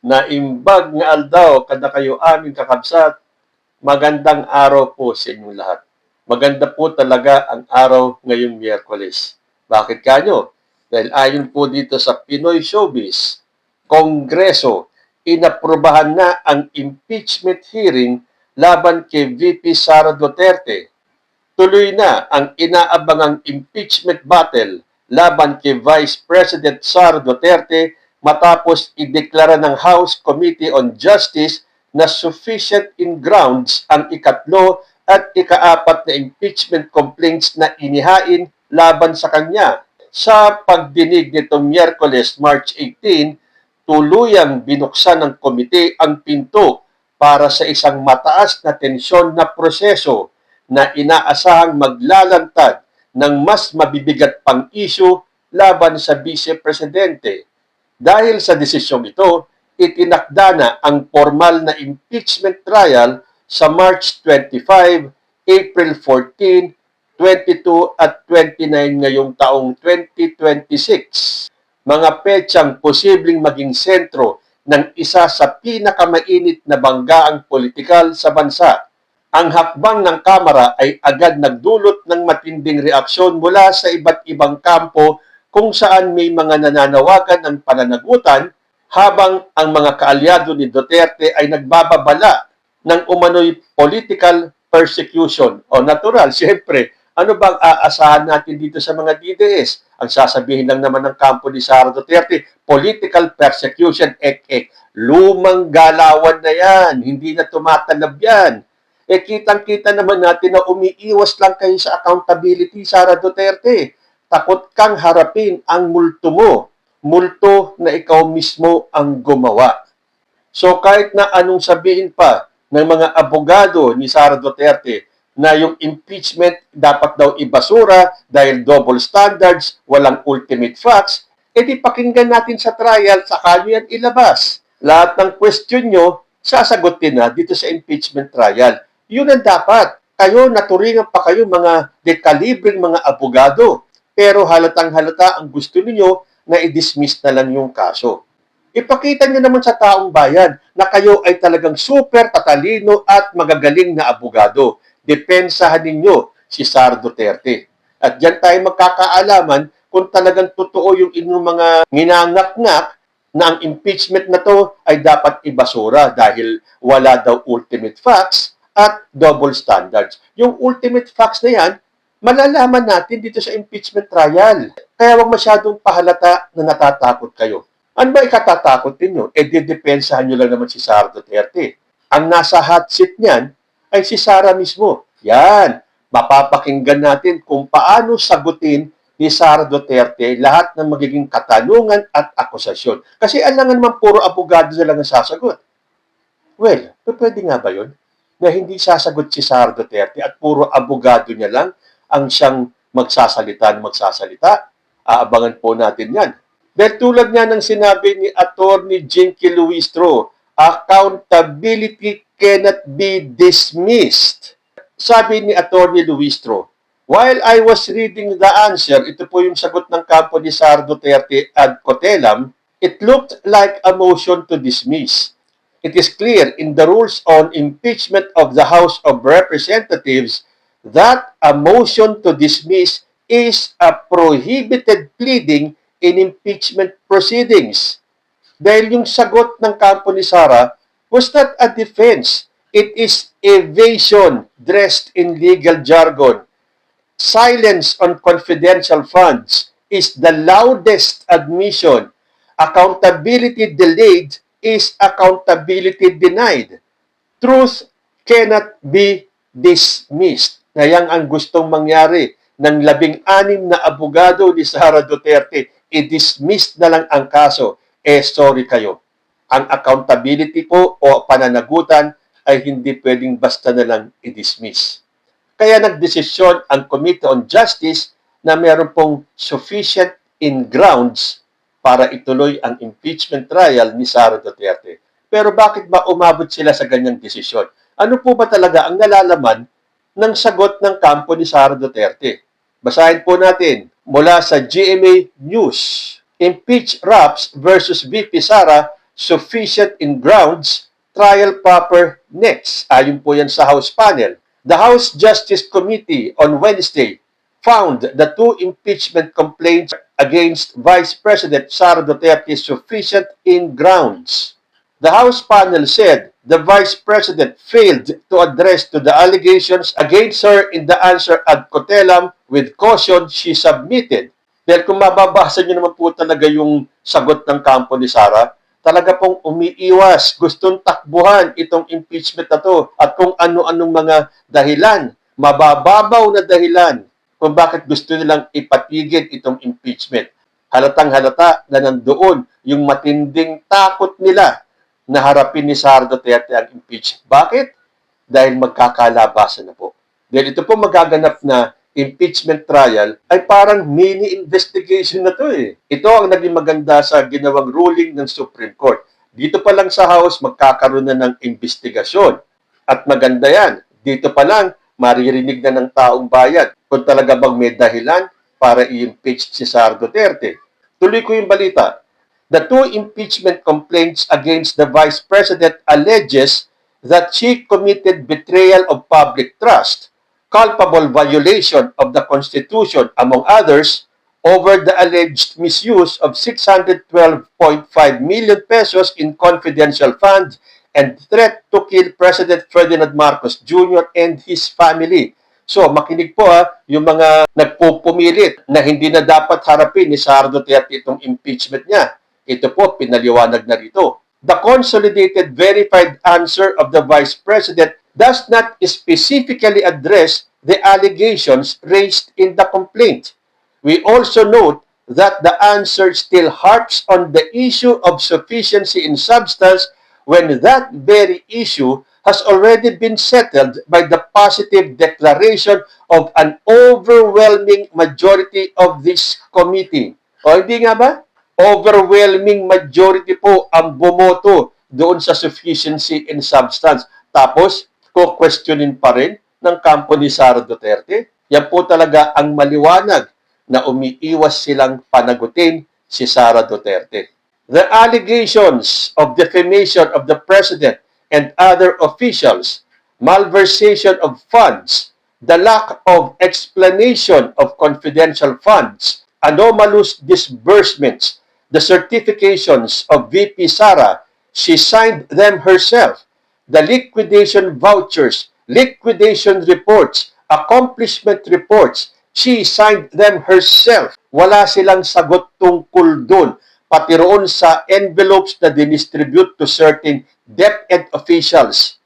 na imbag nga aldaw kada kayo aming kakabsat, magandang araw po sa inyong lahat. Maganda po talaga ang araw ngayong Miyerkules. Bakit kanyo? Dahil ayon po dito sa Pinoy Showbiz, Kongreso, inaprubahan na ang impeachment hearing laban kay VP Sara Duterte. Tuloy na ang inaabangang impeachment battle laban kay Vice President Sara Duterte matapos ideklara ng House Committee on Justice na sufficient in grounds ang ikatlo at ikaapat na impeachment complaints na inihain laban sa kanya. Sa pagdinig nitong Miyerkules, March 18, tuluyang binuksan ng komite ang pinto para sa isang mataas na tensyon na proseso na inaasahang maglalantad ng mas mabibigat pang issue laban sa Vice Presidente. Dahil sa desisyong ito, itinakda na ang formal na impeachment trial sa March 25, April 14, 22 at 29 ngayong taong 2026. Mga petsang posibleng maging sentro ng isa sa pinakamainit na banggaang politikal sa bansa. Ang hakbang ng Kamara ay agad nagdulot ng matinding reaksyon mula sa iba't ibang kampo kung saan may mga nananawagan ng pananagutan habang ang mga kaalyado ni Duterte ay nagbababala ng umano'y political persecution. O natural, siyempre, ano bang aasahan natin dito sa mga DDS? Ang sasabihin lang naman ng kampo ni Sara Duterte, political persecution, lumang galawan na yan, hindi na tumatalab yan. Kitang-kita naman natin na umiiwas lang kayo sa accountability, Sara Duterte. Takot kang harapin ang multo mo, multo na ikaw mismo ang gumawa. So kahit na anong sabihin pa ng mga abogado ni Sara Duterte na yung impeachment dapat daw ibasura dahil double standards, walang ultimate facts, edi pakinggan natin sa trial, saka nyo yan ilabas. Lahat ng question nyo, sasagutin na dito sa impeachment trial. Yun ang dapat. Kayo, naturingan pa kayo mga dekalibreng mga abogado. Pero halatang halata ang gusto niyo na i-dismiss na lang yung kaso. Ipakita niyo naman sa taong bayan na kayo ay talagang super tatalino at magagaling na abogado. Depensahan ninyo si Sara Duterte. At diyan tayo magkakaalaman kung talagang totoo yung inyong mga nginangak-ngak na ang impeachment na to ay dapat ibasura dahil wala daw ultimate facts at double standards. Yung ultimate facts na yan, malalaman natin dito sa impeachment trial. Kaya wag masyadong pahalata na natatakot kayo. Ano ba ikatatakot ninyo? Didepensahan nyo lang naman si Sara Duterte. Ang nasa hot seat niyan ay si Sara mismo. Yan. Mapapakinggan natin kung paano sagutin ni Sara Duterte lahat ng magiging katanungan at akusasyon. Kasi alangan naman puro abogado na lang ang sasagot. Well, pwede nga ba yun? Na hindi sasagot si Sara Duterte at puro abogado niya lang ang siyang magsasalita. Aabangan po natin yan. Dahil tulad nga ng sinabi ni Attorney Jinky Luistro, accountability cannot be dismissed. Sabi ni Attorney Luistro, while I was reading the answer, ito po yung sagot ng kampo ni Sara Duterte ad Cotelam, it looked like a motion to dismiss. It is clear in the rules on impeachment of the House of Representatives that a motion to dismiss is a prohibited pleading in impeachment proceedings. Dahil yung sagot ng kampo ni Sara was not a defense. It is evasion dressed in legal jargon. Silence on confidential funds is the loudest admission. Accountability delayed is accountability denied. Truth cannot be dismissed. Yan ang gustong mangyari ng 16 na abogado ni Sara Duterte. I-dismiss na lang ang kaso. Sorry kayo. Ang accountability po o pananagutan ay hindi pwedeng basta na lang i-dismiss. Kaya nagdesisyon ang Committee on Justice na meron pong sufficient in grounds para ituloy ang impeachment trial ni Sara Duterte. Pero bakit ba umabot sila sa ganyang desisyon? Ano po ba talaga ang nalalaman ng sagot ng kampo ni Sara Duterte? Basahin po natin mula sa GMA News. Impeach Raps versus VP Sara sufficient in grounds, trial proper next. Ayon po yan sa House panel. The House Justice Committee on Wednesday found the two impeachment complaints against Vice President Sara Duterte sufficient in grounds. The House panel said the Vice President failed to address to the allegations against her in the answer ad cotelem with caution she submitted. Dahil kung mababasa niyo naman po talaga yung sagot ng kampo ni Sara, talaga pong umiiwas, gustong takbuhan itong impeachment na to at kung ano-anong mga dahilan, mabababaw na dahilan kung bakit gusto nilang ipatigil itong impeachment. Halatang halata na nandoon yung matinding takot nila na harapin ni Sara Duterte ang impeachment. Bakit? Dahil magkakalabasan na po. Dahil ito po magaganap na impeachment trial ay parang mini investigation na to eh. Ito ang naging maganda sa ginawang ruling ng Supreme Court. Dito pa lang sa House, magkakaroon na ng investigasyon. At maganda yan. Dito pa lang, maririnig na ng taong bayan kung talaga bang may dahilan para i-impeach si Sara Duterte. Tuloy ko yung balita. The two impeachment complaints against the Vice President alleges that she committed betrayal of public trust, culpable violation of the Constitution, among others, over the alleged misuse of 612.5 million pesos in confidential funds and threat to kill President Ferdinand Marcos Jr. and his family. So, makinig po yung mga nagpupumilit na hindi na dapat harapin ni Sara Duterte itong impeachment niya. Ito po, pinaliwanag na rito. The consolidated verified answer of the Vice President does not specifically address the allegations raised in the complaint. We also note that the answer still harps on the issue of sufficiency in substance when that very issue has already been settled by the positive declaration of an overwhelming majority of this committee. O hindi nga ba? Overwhelming majority po ang bumoto doon sa sufficiency in substance. Tapos, questionin pa rin ng kampo ni Sara Duterte. Yan po talaga ang maliwanag na umiiwas silang panagutin si Sara Duterte. The allegations of defamation of the President and other officials, malversation of funds, the lack of explanation of confidential funds, anomalous disbursements, the certifications of VP Sara, she signed them herself. The liquidation vouchers, liquidation reports, accomplishment reports, she signed them herself. Wala silang sagot tungkol dun. Pati roon sa envelopes na dinistribute to certain DepEd officials.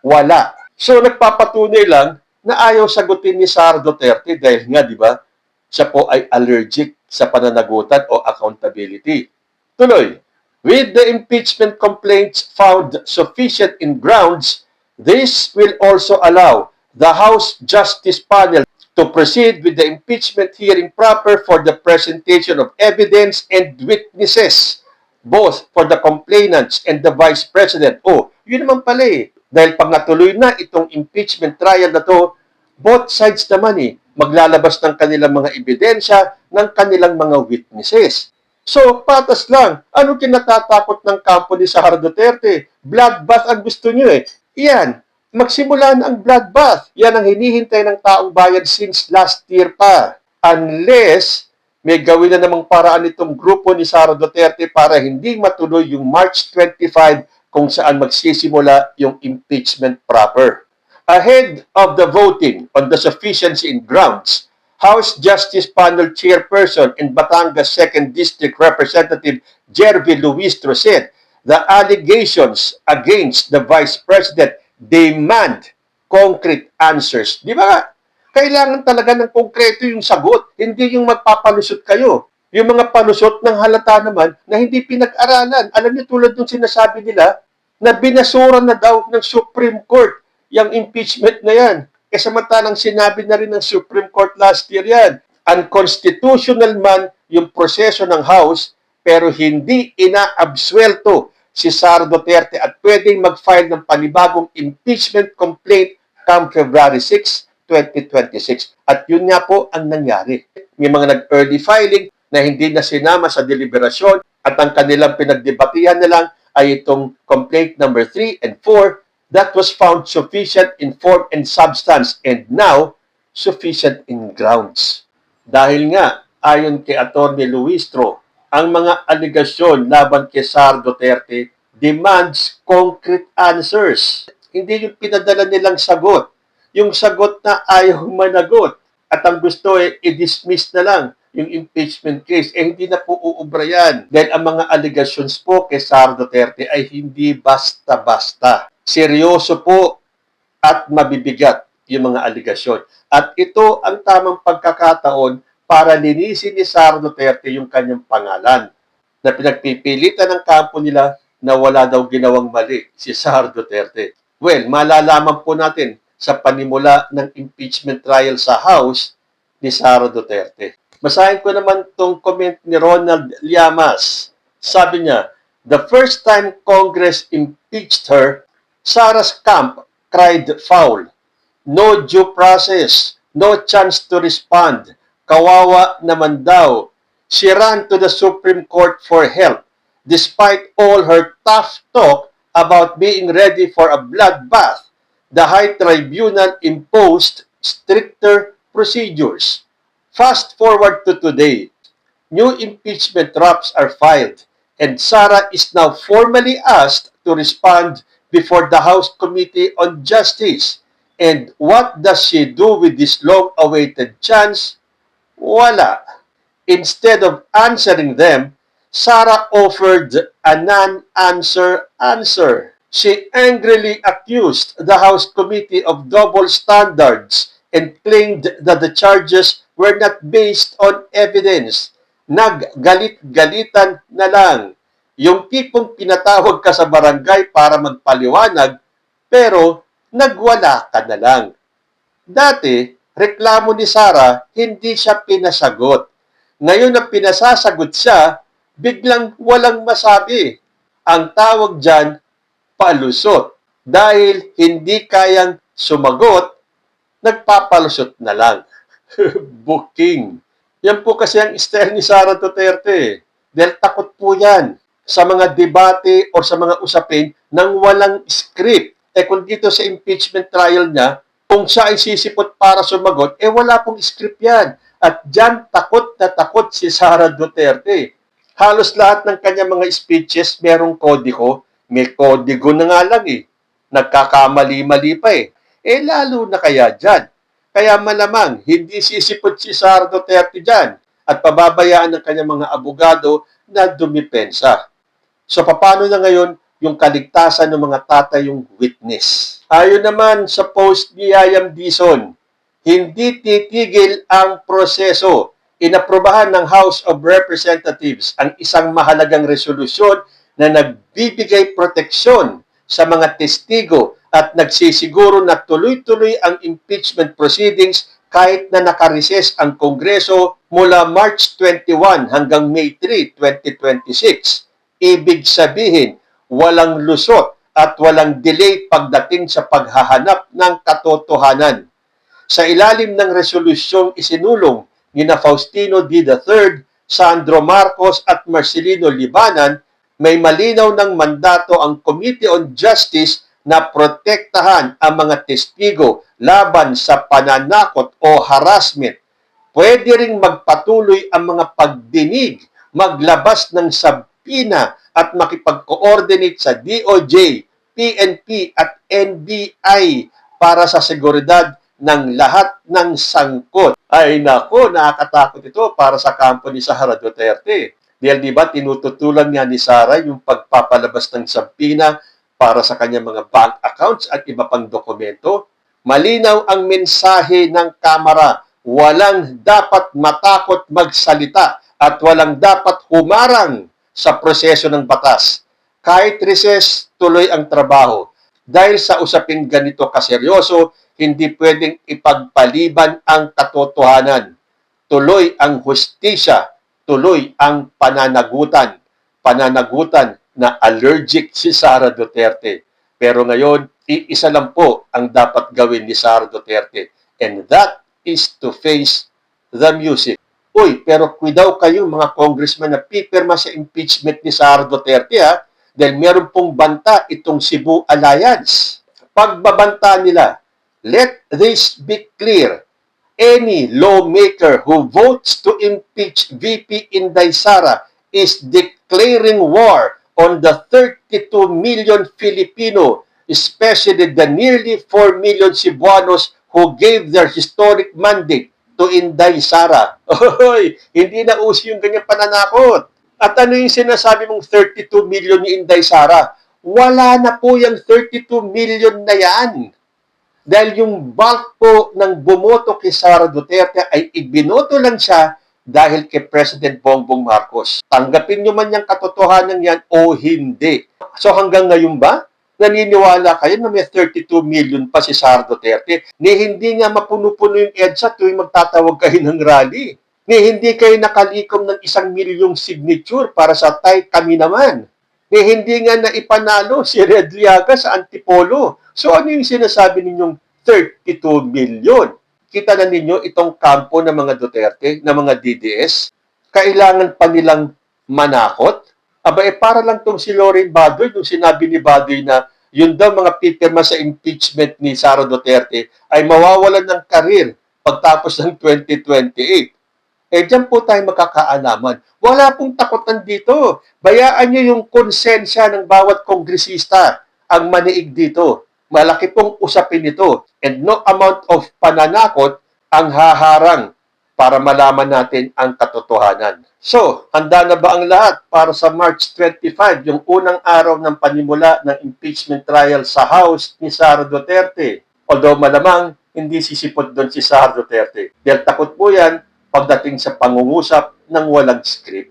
Wala. So, nagpapatunay lang na ayaw sagutin ni Sara Duterte dahil nga, di ba, siya po ay allergic sa pananagutan o accountability. Tuloy, with the impeachment complaints found sufficient in grounds, this will also allow the House Justice Panel to proceed with the impeachment hearing proper for the presentation of evidence and witnesses, both for the complainants and the Vice President. Oh, yun naman pala eh. Dahil pag natuloy na itong impeachment trial na to, both sides naman eh, maglalabas ng kanilang mga ebidensya, ng kanilang mga witnesses. So, patas lang. Ano kinatatakot ng kampo ni Sara Duterte? Bloodbath ang gusto nyo eh. Iyan, magsimula na ang bloodbath. Yan ang hinihintay ng taong bayan since last year pa. Unless may gawin na namang paraan itong grupo ni Sara Duterte para hindi matuloy yung March 25 kung saan magsisimula yung impeachment proper. Ahead of the voting on the sufficiency in grounds, House Justice Panel Chairperson and Batangas 2nd District Representative Jervy Luistro said the allegations against the Vice President demand concrete answers. Di ba? Kailangan talaga ng konkreto yung sagot, hindi yung magpapalusot kayo. Yung mga palusot ng halata naman na hindi pinag-aralan. Alam niyo, tulad ng sinasabi nila na binasura na daw ng Supreme Court yung impeachment na yan. E samantalang sinabi na rin ng Supreme Court last year yan. Unconstitutional man yung proseso ng House pero hindi ina-absuelto si Sara Duterte at pwedeng mag-file ng panibagong impeachment complaint come February 6, 2026. At yun nga po ang nangyari. May mga nag-early filing na hindi na sinama sa deliberasyon At ang kanilang pinagdebatihan na lang ay itong complaint number 3 and 4 that was found sufficient in form and substance and now sufficient in grounds. Dahil nga, ayon kay Atty. Luistro, ang mga aligasyon laban kay Sara Duterte demands concrete answers. Hindi yung pinadala nilang sagot. Yung sagot na ayaw managot. At ang gusto i-dismiss na lang yung impeachment case. Hindi na po uubra yan. Dahil ang mga allegations po kay Sara Duterte ay hindi basta-basta. Seryoso po at mabibigat yung mga aligasyon. At ito ang tamang pagkakataon para linisin ni Sara Duterte yung kanyang pangalan na pinagpipilitan ng kampo nila na wala daw ginawang mali si Sara Duterte. Well, malalaman po natin sa panimula ng impeachment trial sa House ni Sara Duterte. Basahin ko naman tong comment ni Ronald Llamas. Sabi niya, the first time Congress impeached her, Sara's camp cried foul. No due process, no chance to respond. Kawawa naman daw. She ran to the Supreme Court for help despite all her tough talk about being ready for a bloodbath. The High Tribunal imposed stricter procedures. Fast forward to today. New impeachment drafts are filed and Sara is now formally asked to respond before the House Committee on Justice. And what does she do with this long-awaited chance? Wala. Instead of answering them, Sara offered a non-answer answer. She angrily accused the House Committee of double standards and claimed that the charges were not based on evidence. Naggalit-galitan na lang. Yung tipong pinatawag ka sa barangay para magpaliwanag, pero nagwala ka na lang. Dati, reklamo ni Sara, hindi siya pinasagot. Ngayon na pinasasagot siya, biglang walang masabi. Ang tawag dyan, palusot. Dahil hindi kayang sumagot, nagpapalusot na lang. Booking. Yan po kasi ang style ni Sara Duterte. Dahil takot po yan sa mga debate o sa mga usapin nang walang script. Kung dito sa impeachment trial niya, kung siya ay sisipot para sumagot, wala pong script yan. At dyan, takot na takot si Sara Duterte. Halos lahat ng kanyang mga speeches merong kodigo. May kodigo na nga lang Nagkakamali-mali pa lalo na kaya dyan. Kaya malamang, hindi sisipot si Sara Duterte dyan at pababayaan ng kanyang mga abogado na dumipensa. So, paano na ngayon yung kaligtasan ng mga tatayong witness? Ayon naman sa post ni Yayam Dizon, hindi titigil ang proseso. Inaprubahan ng House of Representatives ang isang mahalagang resolusyon na nagbibigay proteksyon sa mga testigo at nagsisiguro na tuloy-tuloy ang impeachment proceedings kahit na nakareses ang Kongreso mula March 21 hanggang May 3, 2026. Ibig sabihin, walang lusot at walang delay pagdating sa paghahanap ng katotohanan. Sa ilalim ng resolusyong isinulong ni Faustino D. III, Sandro Marcos at Marcelino Libanan, may malinaw ng mandato ang Committee on Justice na protektahan ang mga testigo laban sa pananakot o harassment. Pwede ring magpatuloy ang mga pagdinig, maglabas ng subpoena at makipag-coordinate sa DOJ, PNP at NBI para sa seguridad ng lahat ng sangkot. Ay nako, nakakatakot ito para sa kampo ni Sara Duterte. Dahil diba, tinututulan nga ni Sara yung pagpapalabas ng subpoena para sa kanyang mga bank accounts at iba pang dokumento. Malinaw ang mensahe ng Kamara, walang dapat matakot magsalita at walang dapat humarang sa proseso ng batas. Kahit recess, tuloy ang trabaho. Dahil sa usaping ganito kaseryoso, hindi pwedeng ipagpaliban ang katotohanan. Tuloy ang hustisya, tuloy ang pananagutan. Pananagutan na allergic si Sara Duterte. Pero ngayon, iisa lang po ang dapat gawin ni Sara Duterte. And that is to face the music. Uy, pero daw kayo mga congressman na pipirma sa impeachment ni Sara Duterte ha, dahil meron pong banta itong Cebu Alliance. Pagbabanta nila, let this be clear. Any lawmaker who votes to impeach VP Inday Sara is declaring war on the 32 million Filipino, especially the nearly 4 million Cebuanos who gave their historic mandate to Inday Sara. Oy, hindi na uso yung ganyang pananakot. At ano yung sinasabi mong 32 million ni Inday Sara? Wala na po yung 32 million na yan. Dahil yung bulk po ng bumoto kay Sara Duterte ay ibinoto lang siya dahil kay President Bongbong Marcos. Tanggapin nyo man yung katotohanan yan o hindi. So hanggang ngayon ba, naniniwala kayo na may 32 million pa si Sara Duterte ni hindi nga mapuno-puno yung EDSA tuwing magtatawag kayo ng rally? Ni hindi kayo nakalikom ng 1 milyong signature para sa Tay Kami Naman? Ni hindi nga naipanalo si Red Liaga sa Antipolo. So ano yung sinasabi ninyong 32 million? Kita na ninyo itong kampo ng mga Duterte, ng mga DDS, kailangan pa nilang manakot? Aba, para lang tong si Lorraine Badoy, nung sinabi ni Badoy na yun daw mga pipirma sa impeachment ni Sara Duterte ay mawawalan ng karir pagtapos ng 2028. Diyan po tayo magkakaalaman. Wala pong takutan dito. Bayaan nyo yung konsensya ng bawat kongresista ang maniig dito. Malaki pong usapin ito. And no amount of pananakot ang haharang para malaman natin ang katotohanan. So, handa na ba ang lahat para sa March 25, yung unang araw ng panimula ng impeachment trial sa House ni Sara Duterte? Although malamang hindi sisipot doon si Sara Duterte. Dahil takot po yan pagdating sa pangungusap ng walang script.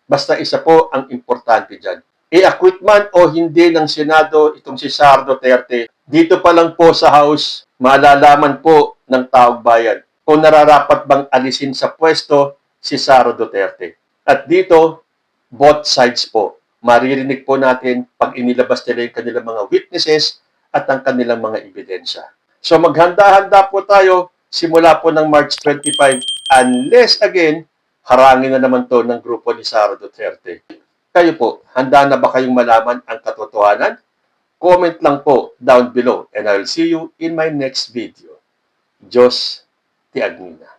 Basta isa po ang importante dyan. I-acquit man o hindi ng Senado itong si Sara Duterte, dito pa lang po sa House, malalaman po ng taong bayan kung nararapat bang alisin sa pwesto si Sara Duterte. At dito, both sides po. Maririnig po natin pag inilabas nila yung kanilang mga witnesses at ang kanilang mga ebidensya. So maghanda-handa po tayo simula po ng March 25 unless again, harangin na naman to ng grupo ni Sara Duterte. Kayo po, handa na ba kayong malaman ang katotohanan? Comment lang po down below and I'll see you in my next video. Diyos ti Agnina.